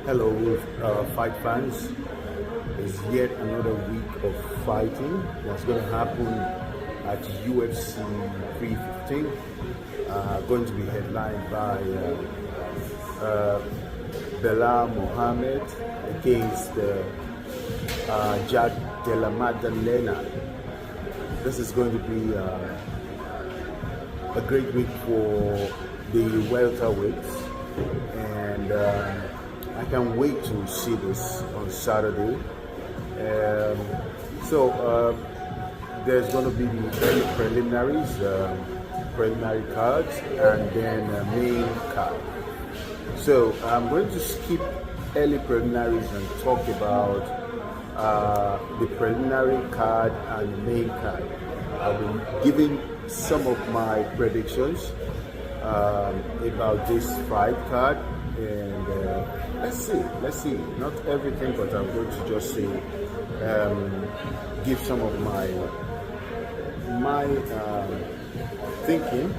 Hello, fight fans. It's yet another week of fighting that's going to happen at UFC 315. Going to be headlined by Belal Muhammed against Jack Della Maddalena. This is going to be a great week for the welterweights, and I can't wait to see this on Saturday. There's going to be the early preliminary cards, and then main card. So I'm going to skip early preliminaries and talk about the preliminary card and the main card. I'll be giving some of my predictions about this fight card, and let's see. Not everything, but I'm going to just say, give some of my thinking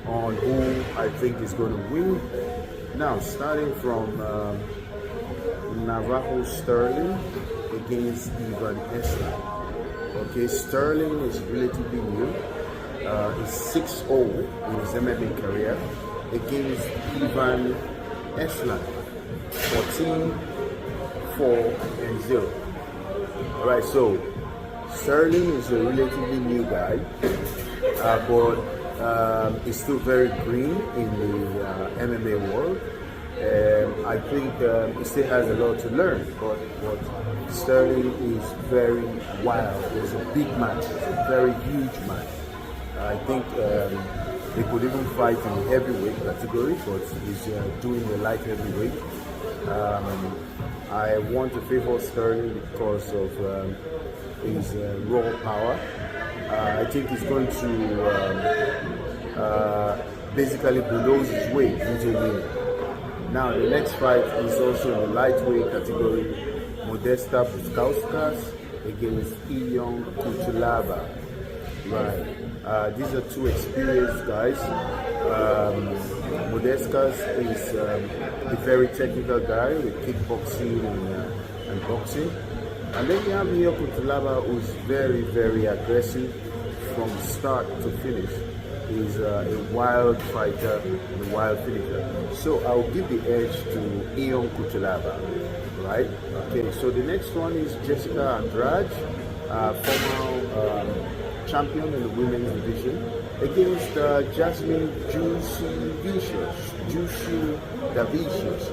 on who I think is going to win. Now, starting from Navajo Sterling against Ivan Eslan. Okay, Sterling is relatively new. He's 6-0 in his MMA career against Ivan Eslan, 14-4-0. Alright, so Sterling is a relatively new guy, but he's still very green in the MMA world. I think he still has a lot to learn, but Sterling is very wild. It's a big match, it's a very huge match. I think he could even fight in the heavyweight category, but he's doing the light heavyweight. I want to favor Sterling because of his raw power. I think he's going to basically bulldoze his way into winning. Now the next fight is also in the lightweight category. Modesta Bukauskas against Ion Kuchulaba. Right. These are two experienced guys. Modestas is a very technical guy with kickboxing and boxing. And then you have Ion Kuchulaba, who's very, very aggressive from start to finish. He's a wild fighter and a wild finisher. So I'll give the edge to Ion Kuchulaba. Right? Okay, so the next one is Jessica Andrade, former champion in the women's division, against Jasmine Juicy Davicius.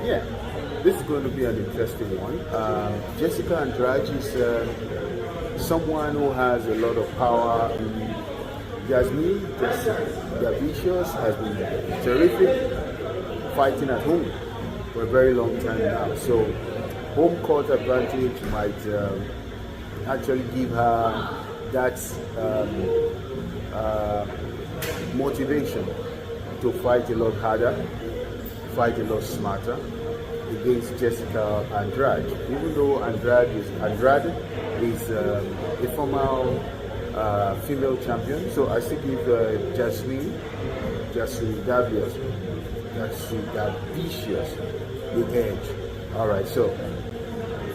Yeah, this is going to be an interesting one. Jessica Andrade is someone who has a lot of power. Jasmine Davicius has been terrific fighting at home for a very long time now. So home court advantage might actually give her that motivation to fight a lot harder, fight a lot smarter against Jessica Andrade. Even though Andrade is a former female champion, so I still give Jasmine Davicius the edge. All right, so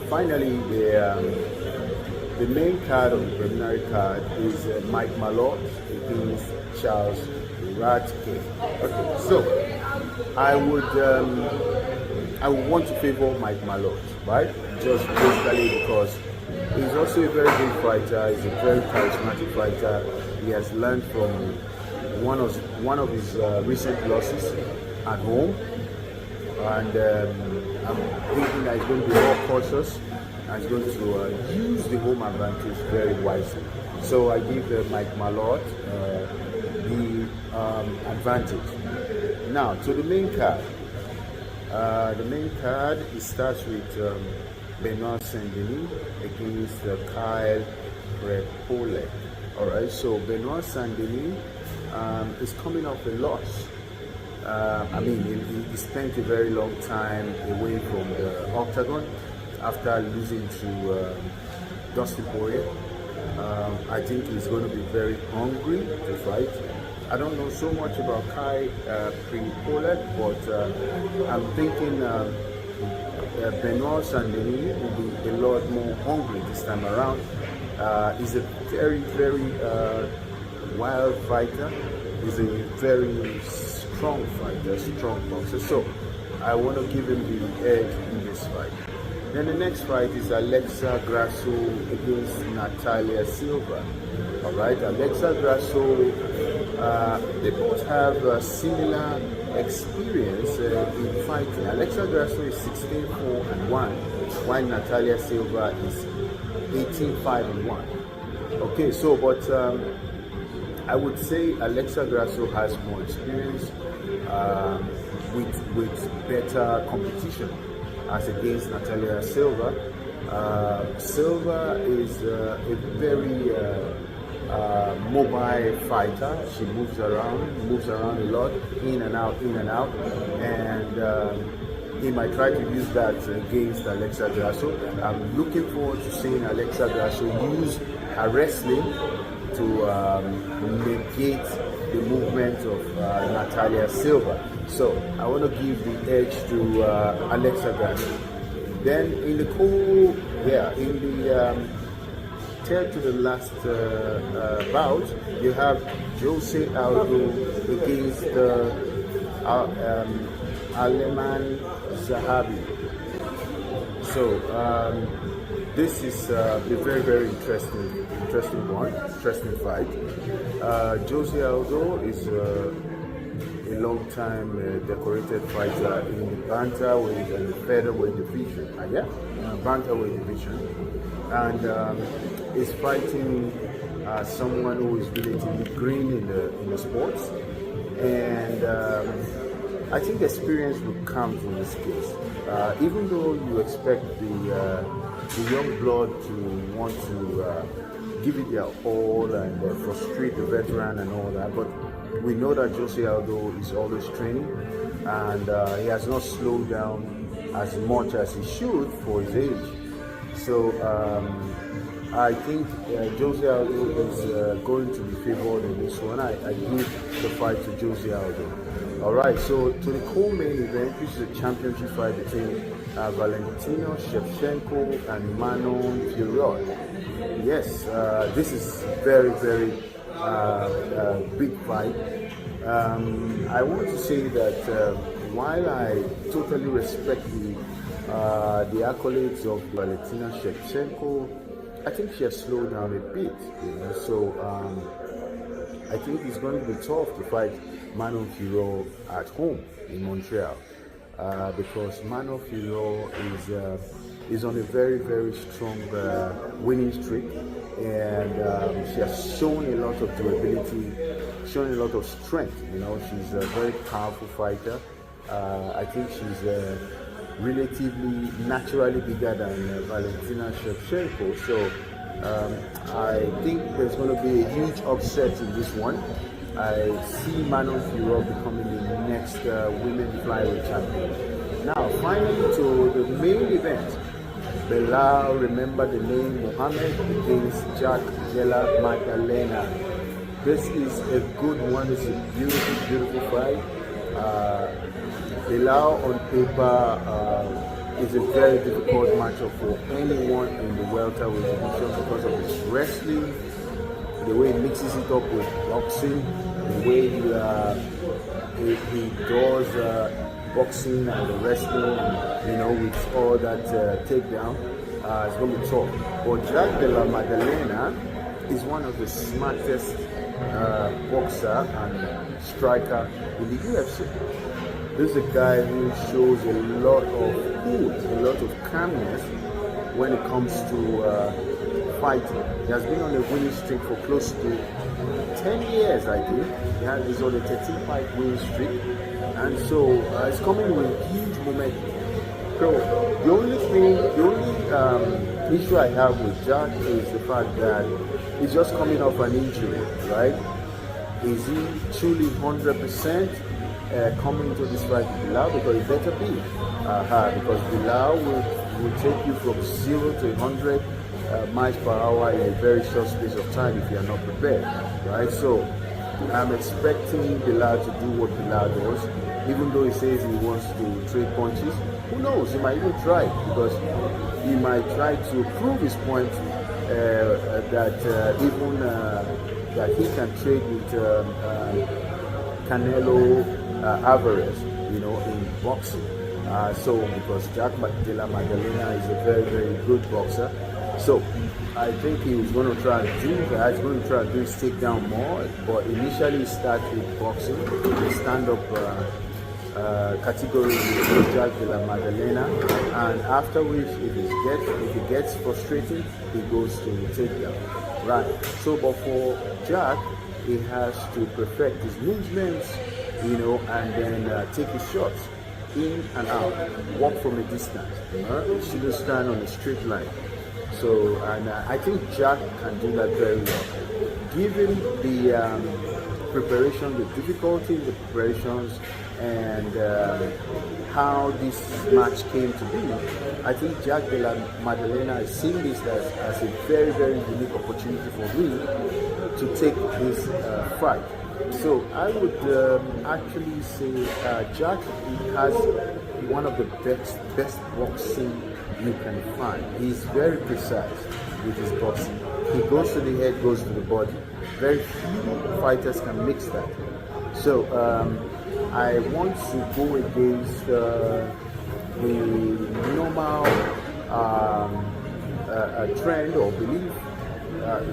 finally the main card of the preliminary card is Mike Malott against Charles Radke. Okay, so I would want to favor Mike Malott, right? Just basically because he's also a very good fighter. He's a very charismatic fighter. He has learned from one of his recent losses at home, and I'm thinking that he's going to be more cautious and he's going to use the home advantage very wisely. So I give Mike Malott the advantage. Now to the main card. The main card, it starts with Benoit Saint-Denis against Kyle Repole. Alright, so Benoit Saint-Denis is coming off a loss. He spent a very long time away from the octagon after losing to Dustin Poirier. I think he's going to be very hungry to fight. I don't know so much about Kai pre-Poland, but I'm thinking Benoit Saint-Denis will be a lot more hungry this time around. He's a very, very wild fighter. He's a very strong fighter, strong boxer. So I want to give him the edge in this fight. Then the next fight is Alexa Grasso against Natalia Silva. All right, Alexa Grasso, they both have a similar experience in fighting. Alexa Grasso is 16-4-1, while Natalia Silva is 18-5-1. Okay, so but I would say Alexa Grasso has more experience with better competition as against Natalia Silva. Silva is a very mobile fighter. She moves around a lot, in and out, and he might try to use that against Alexa Grasso. I'm looking forward to seeing Alexa Grasso use her wrestling to negate the movement of Natalia Silva. So I want to give the edge to Alexa Grasso. Then in the third to the last bout, you have Jose Aldo against Aleman Zahabi. So this is a very, very interesting fight. Jose Aldo is a long-time decorated fighter in the bantamweight and the featherweight division. Bantamweight division, and is fighting someone who is relatively green in the sports, and I think experience will count in this case. Even though you expect the young blood to want to give it their all and frustrate the veteran and all that, but we know that Jose Aldo is always training, and he has not slowed down as much as he should for his age. So I think Jose Aldo is going to be favored in this one. I give the fight to Jose Aldo. All right, so to the co-main event, which is a championship fight between Valentino Shevchenko and Manon Fiorot. Yes, this is very, very big fight. I want to say that while I totally respect the accolades of Valentina Shevchenko, I think she has slowed down a bit. So I think it's going to be tough to fight Manon Fiorot at home in Montreal, because Manon Fiorot is on a very, very strong winning streak, and she has shown a lot of durability, shown a lot of strength. She's a very powerful fighter. I think she's relatively naturally bigger than Valentina Shevchenko, so I think there's going to be a huge upset in this one. I see Manon Fiorot becoming the next women flyweight champion. Now, finally, to the main event, Belal, remember the name, Muhammed against Jack Della Maddalena. This is a good one. It's a beautiful, beautiful fight. Belal on paper is a very difficult matchup for anyone in the welterweight division because of his wrestling, the way he mixes it up with boxing, the way he does boxing and the wrestling, with all that takedown. It's going to be tough. But Jack Della Maddalena is one of the smartest boxer and striker in the UFC. This is a guy who shows a lot of cool, a lot of calmness when it comes to fighting. He has been on a winning streak for close to 10 years, I think. He's on a 13-fight winning streak, and so it's coming with huge momentum. So the only issue I have with Jack is the fact that he's just coming off an injury, right? Is he truly 100%? Coming into this fight with Belal? Because it better be, because Belal will take you from 0 to 100 miles per hour in a very short space of time if you are not prepared, right? So I'm expecting Belal to do what Belal does, even though he says he wants to trade punches. Who knows? He might even try, because he might try to prove his point that even that he can trade with Canelo Alvarez, in boxing. So because Jack Della Maddalena is a very, very good boxer. So I think he's going to try and do that. He's going to try and do his takedown more, but initially start with boxing, the stand-up category with Jack Della Maddalena, and after which, if he gets frustrated, he goes to takedown. Right. So, but for Jack, he has to perfect his movements, and then take his shots in and out, walk from a distance. He shouldn't stand on a straight line. So, and I think Jack can do that very well. Given the preparation, the difficulty in the preparations, and how this match came to be, I think Jack Della Maddalena is seeing this as a very, very unique opportunity for me to take this fight. So I would actually say Jack has one of the best boxing you can find. He's very precise with his boxing. He goes to the head, goes to the body. Very few fighters can mix that. So I want to go against the normal trend or belief.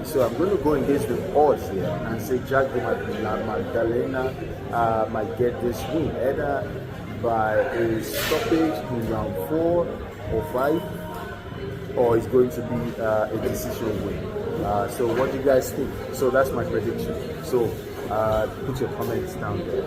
So I'm going to go against the odds here and say Jack Della Maddalena might get this win, either by a stoppage in round 4 or 5, or it's going to be a decision win. So what do you guys think? So that's my prediction. So put your comments down there.